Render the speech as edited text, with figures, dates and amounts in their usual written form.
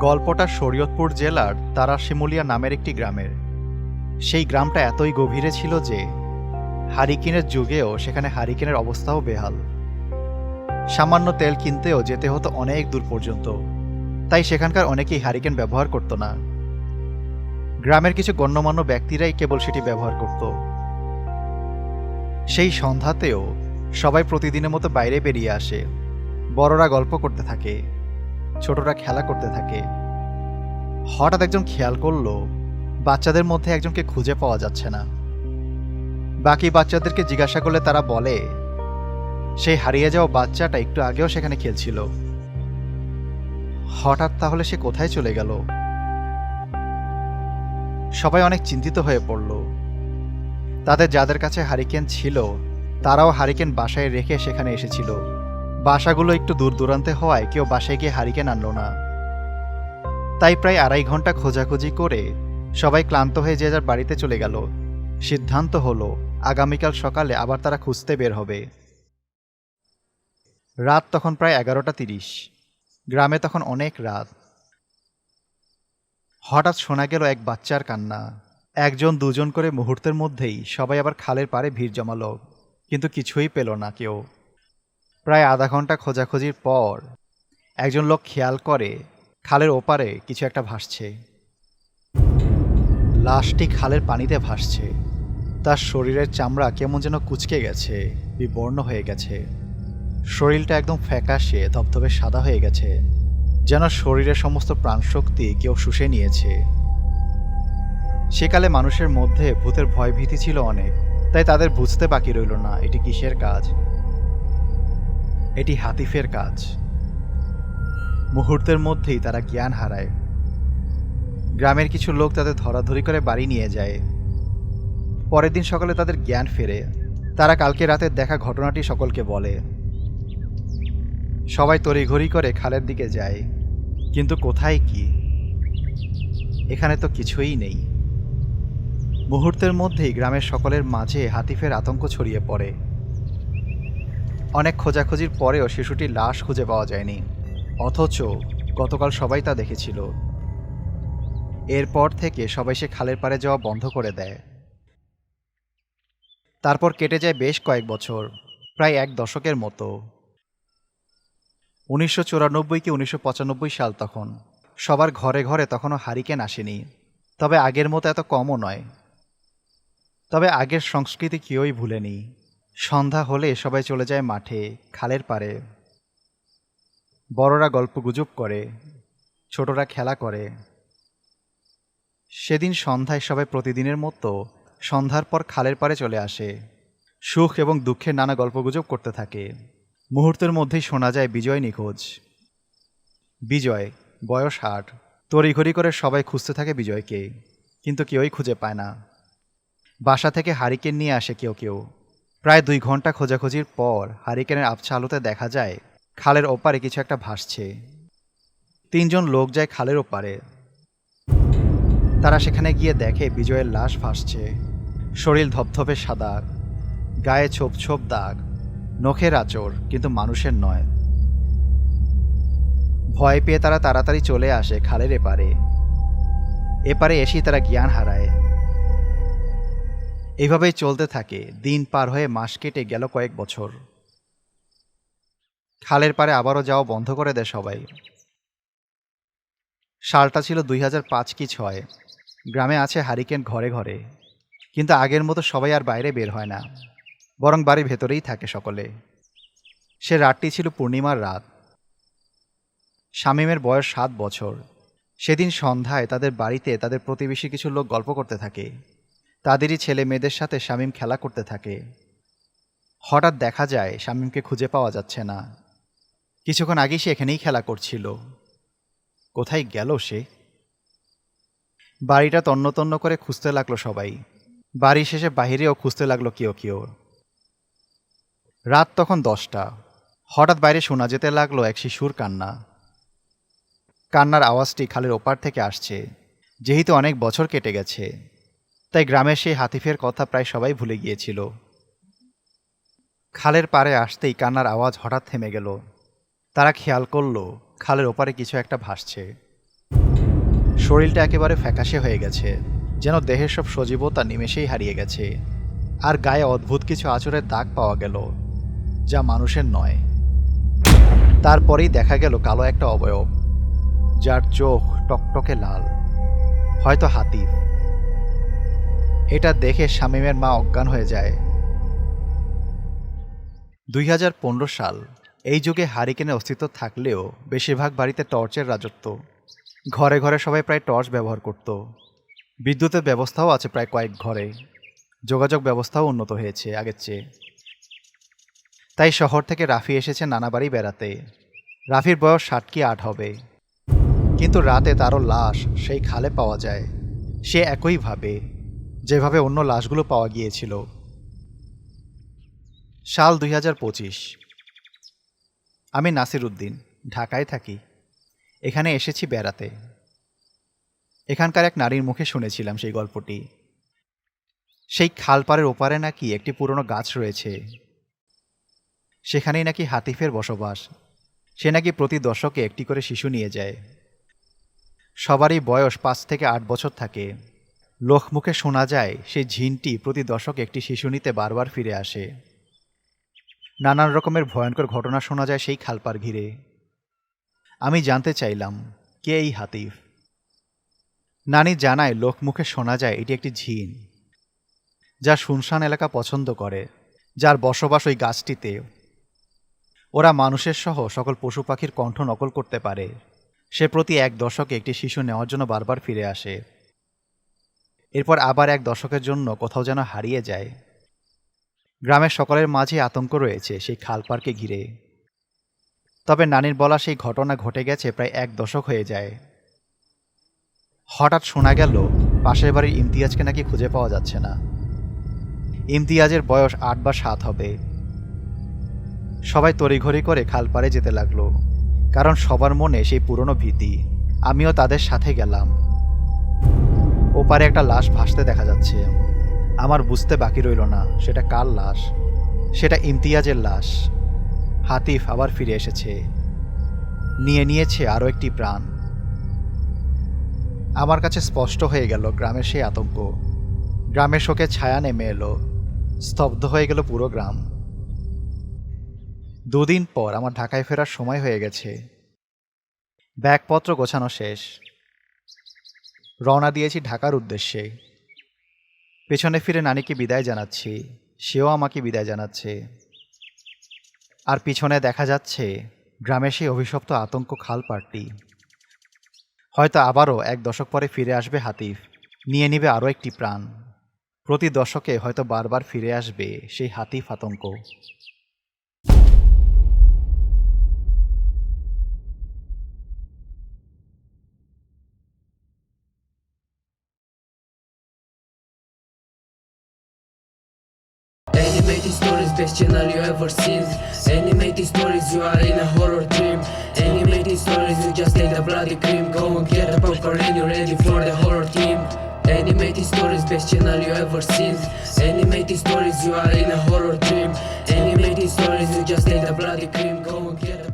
গল্পটা শরীয়তপুর জেলার তারাশিমুলিয়া নামের একটি গ্রামের। সেই গ্রামটা এতই গভীরে ছিল যে হারিকেনের যুগেও সেখানে হারিকেনের অবস্থাও বেহাল। সামান্য তেল কিনতেও যেতে হতো অনেক দূর পর্যন্ত, তাই সেখানকার অনেকেই হারিকেন ব্যবহার করত না। গ্রামের কিছু গণ্যমান্য ব্যক্তিরাই কেবল সেটি ব্যবহার করত। সেই সন্ধ্যাতেও সবাই প্রতিদিনের মতো বাইরে বেরিয়ে আসে। বড়রা গল্প করতে থাকে, ছোটরা খেলা করতে থাকে। হঠাৎ একজন খেয়াল করল বাচ্চাদের মধ্যে একজনকে খুঁজে পাওয়া যাচ্ছে না। বাকি বাচ্চাদেরকে জিজ্ঞাসা করলে তারা বলে সেই হারিয়ে যাওয়া বাচ্চাটা একটু আগেও সেখানে খেলছিল। হঠাৎ তাহলে সে কোথায় চলে গেল? সবাই অনেক চিন্তিত হয়ে পড়ল। তাদের যাদের কাছে হারিকেন ছিল তারাও হারিকেন বাসায় রেখে সেখানে এসেছিল। বাসাগুলো একটু দূর দূরান্তে হওয়ায় কেউ বাসায় গিয়ে হারিকেন আনলো না। তাই প্রায় 2.5 ঘন্টা খোঁজাখুঁজি করে সবাই ক্লান্ত হয়ে যে যার বাড়িতে চলে গেল। সিদ্ধান্ত হলো আগামীকাল সকালে আবার তারা খুঁজতে বের হবে। রাত তখন প্রায় 11:30। গ্রামে তখন অনেক রাত। হঠাৎ শোনা গেল এক বাচ্চার কান্না। একজন দুজন করে মুহূর্তের মধ্যেই সবাই আবার খালের পাড়ে ভিড় জমালো, কিন্তু কিছুই পেল না কেউ। প্রায় আধা ঘন্টা খোঁজাখুঁজির পর একজন লোক খেয়াল করে খালের ওপারে কিছু একটা ভাসছে। লাশটি খালের পানিতে ভাসছে। তার শরীরের চামড়া কেমন যেন কুঁচকে গেছে, বিবর্ণ হয়ে গেছে। শরীরটা একদম ফ্যাকাশে ধবধবে সাদা হয়ে গেছে, যেন শরীরের সমস্ত প্রাণশক্তি কেউ শুষে নিয়েছে। সেকালে মানুষের মধ্যে ভূতের ভয়ভীতি ছিল অনেক, তাই তাদের বুঝতে বাকি রইল না এটি কিসের কাজ। এটি হাতিফের কাজ। মুহূর্তের মধ্যেই তারা জ্ঞান হারায়। গ্রামের কিছু লোক তাদের ধরাধরি করে বাড়ি নিয়ে যায়। পরের দিন সকালে তাদের জ্ঞান ফেরে। তারা কালকে রাতের দেখা ঘটনাটি সকলকে বলে। সবাই তড়িঘড়ি করে খালের দিকে যায়, কিন্তু কোথায় কি? এখানে তো কিছুই নেই। মুহূর্তের মধ্যেই গ্রামের সকলের মাঝে হাতিফের আতঙ্ক ছড়িয়ে পড়ে। অনেক খোঁজাখুঁজির পরেও শিশুটির লাশ খুঁজে পাওয়া যায়নি, অথচ গতকাল সবাই তা দেখেছিল। এরপর থেকে সবাই সে খালের পাড়ে যাওয়া বন্ধ করে দেয়। তারপর কেটে যায় বেশ কয়েক বছর, প্রায় 1 দশকের মতো। 1994 কি 1995 সাল তখন। সবার ঘরে ঘরে তখনও হারিকেন আসেনি, তবে আগের মতো এত কমও নয়। তবে আগের সংস্কৃতি কেউই ভুলেনি। সন্ধ্যা হলে সবাই চলে যায় মাঠে, খালের পাড়ে। বড়রা গল্পগুজব করে, ছোটরা খেলা করে। সেদিন সন্ধ্যায় সবাই প্রতিদিনের মতো সন্ধ্যার পর খালের পাড়ে চলে আসে। সুখ এবং দুঃখের নানা গল্পগুজব করতে থাকে। মুহূর্তের মধ্যেই শোনা যায় বিজয় নিখোঁজ। বিজয়, বয়স 8। তড়িঘড়ি করে সবাই খুঁজতে থাকে বিজয়কে, কিন্তু কেউই খুঁজে পায় না। বাসা থেকে হারিকেন নিয়ে আসে কেউ কেউ। প্রায় 2 ঘন্টা খোঁজাখুঁজির পর হারিকেনের আবছা আলোতে দেখা যায় খালের ওপারে কিছু একটা ভাসছে। 3 জন লোক যায় খালের ওপারে। তারা সেখানে গিয়ে দেখে বিজয়ের লাশ ভাসছে। শরীর ধবধবে সাদা, গায়ে ছোপ ছোপ দাগ, নখের আঁচড়, কিন্তু মানুষের নয়। ভয় পেয়ে তারা তাড়াতাড়ি চলে আসে খালের এপারে। এপারে এসেই তারা জ্ঞান হারায়। এইভাবেই চলতে থাকে। দিন পার হয়ে মাস কেটে গেল কয়েক বছর। খালের পাড়ে আবারও যাওয়া বন্ধ করে দেয় সবাই। সালটা ছিল 2005 কি 6। গ্রামে আছে হারিকেন ঘরে ঘরে, কিন্তু আগের মতো সবাই আর বাইরে বের হয় না, বরং বাড়ির ভেতরেই থাকে সকলে। সে রাতটি ছিল পূর্ণিমার রাত। শামীমের বয়স 7 বছর। সেদিন সন্ধ্যায় তাদের বাড়িতে তাদের প্রতিবেশী কিছু লোক গল্প করতে থাকে। তাদেরই ছেলে মেয়েদের সাথে শামীম খেলা করতে থাকে। হঠাৎ দেখা যায় শামীমকে খুঁজে পাওয়া যাচ্ছে না। কিছুক্ষণ আগেই সে এখানেই খেলা করছিল। কোথায় গেল সে? বাড়িটা তন্ন তন্ন করে খুঁজতে লাগলো সবাই। বাড়ি শেষে বাহিরেও খুঁজতে লাগলো কেউ কেউ। রাত তখন 10টা। হঠাৎ বাইরে শোনা যেতে লাগলো এক শিশুর কান্না। কান্নার আওয়াজটি খালের ওপার থেকে আসছে। যেহেতু অনেক বছর কেটে গেছে, তাই গ্রামের সেই হাতিফের কথা প্রায় সবাই ভুলে গিয়েছিল। খালের পাড়ে আসতেই কান্নার আওয়াজ হঠাৎ থেমে গেল। তারা খেয়াল করল খালের ওপারে কিছু একটা ভাসছে। শরীরটা একেবারে ফ্যাকাশে হয়ে গেছে, যেন দেহের সব সজীবতা নিমেষেই হারিয়ে গেছে। আর গায়ে অদ্ভুত কিছু আঁচড়ের দাগ পাওয়া গেল, যা মানুষের নয়। তারপরেই দেখা গেল কালো একটা অবয়ব, যার চোখ টকটকে লাল, হয়তো হাতিফ। এটা দেখে শামীমের মা অজ্ঞান হয়ে যায়। 2015 সাল। এই যুগে হারিকেনের অস্তিত্ব থাকলেও বেশিরভাগ বাড়িতে টর্চের রাজত্ব। ঘরে ঘরে সবাই প্রায় টর্চ ব্যবহার করত। বিদ্যুতের ব্যবস্থাও আছে প্রায় কয়েক ঘরে। যোগাযোগ ব্যবস্থাও উন্নত হয়েছে আগের চেয়ে। তাই শহর থেকে রাফি এসেছে নানা বাড়ি বেড়াতে। রাফির বয়স 7 কি 8 হবে। কিন্তু রাতে তারও লাশ সেই খালে পাওয়া যায়, সে একইভাবে যেভাবে অন্য লাশগুলো পাওয়া গিয়েছিল। সাল 2025। আমি নাসির উদ্দিন, ঢাকায় থাকি। এখানে এসেছি বেড়াতে। এখানকার এক নারীর মুখে শুনেছিলাম সেই গল্পটি। সেই খালপাড়ের ওপারে নাকি একটি পুরনো গাছ রয়েছে, সেখানেই নাকি হাতিফের বসবাস। সে নাকি প্রতি দশকে একটি করে শিশু নিয়ে যায়। সবারই বয়স 5 থেকে 8 বছর থাকে। লোকমুখে শোনা যায় সেই ঝিনটি প্রতি দশকে একটি শিশু নিতে বারবার ফিরে আসে। নানান রকমের ভয়ঙ্কর ঘটনা শোনা যায় সেই খালপাড় ঘিরে। আমি জানতে চাইলাম, কে এই হাতিফ? নানি জানায়, লোকমুখে শোনা যায় এটি একটি ঝিন, যা শুনশান এলাকা পছন্দ করে, যার বসবাস ওই গাছটিতে। ওরা মানুষের সহ সকল পশু পাখির কণ্ঠ নকল করতে পারে। সে প্রতি 1 দশকে একটি শিশু নেওয়ার জন্য বারবার ফিরে আসে। এরপর আবার 1 দশকের জন্য কোথাও যেন হারিয়ে যায়। গ্রামের সকলের মাঝে আতঙ্ক রয়েছে সেই খালপাড়কে ঘিরে। তবে নানির বলা সেই ঘটনা ঘটে গেছে প্রায় 1 দশক হয়ে যায়। হঠাৎ শোনা গেল পাশের বাড়ির ইমতিয়াজকে নাকি খুঁজে পাওয়া যাচ্ছে না। ইমতিয়াজের বয়স 8 বা 7 হবে। সবাই তড়িঘড়ি করে খালপাড়ে যেতে লাগলো, কারণ সবার মনে সেই পুরনো ভীতি। আমিও তাদের সাথে গেলাম। ওপারে একটা লাশ ভাসতে দেখা যাচ্ছে। আমার বুঝতে বাকি রইল না সেটা কার লাশ। সেটা ইমতিয়াজের লাশ। হাতিফ আবার ফিরে এসেছে, নিয়ে নিয়েছে আরও একটি প্রাণ। আমার কাছে স্পষ্ট হয়ে গেল গ্রামের সেই আতঙ্ক। গ্রামের শোকে ছায়া নেমে এলো, স্তব্ধ হয়ে গেল পুরো গ্রাম। 2 দিন পর আমার ঢাকায় ফেরার সময় হয়ে গেছে। ব্যাগপত্র গোছানো শেষ। রওনা দিয়েছি ঢাকার উদ্দেশ্যে। পেছনে ফিরে নানিকে বিদায় জানাচ্ছি, সেও আমাকে বিদায় জানাচ্ছে। আর পিছনে দেখা যাচ্ছে গ্রামের সেই অভিশপ্ত আতঙ্ক খালপাড়টি। হয়তো আবারও 1 দশক পরে ফিরে আসবে হাতিফ, নিয়ে নিবে আরও একটি প্রাণ। প্রতি দশকে হয়তো বারবার ফিরে আসবে সেই হাতিফ আতঙ্ক। Animated stories, best channel you ever seen. Animated stories, you are in a horror dream. Animated stories, you just take the bloody cream. Go and get the popcorn and you're ready for the horror team. Animated stories, best channel you ever seen. Animated stories, you are in a horror dream. Animated stories, you just take the bloody cream. Go and get the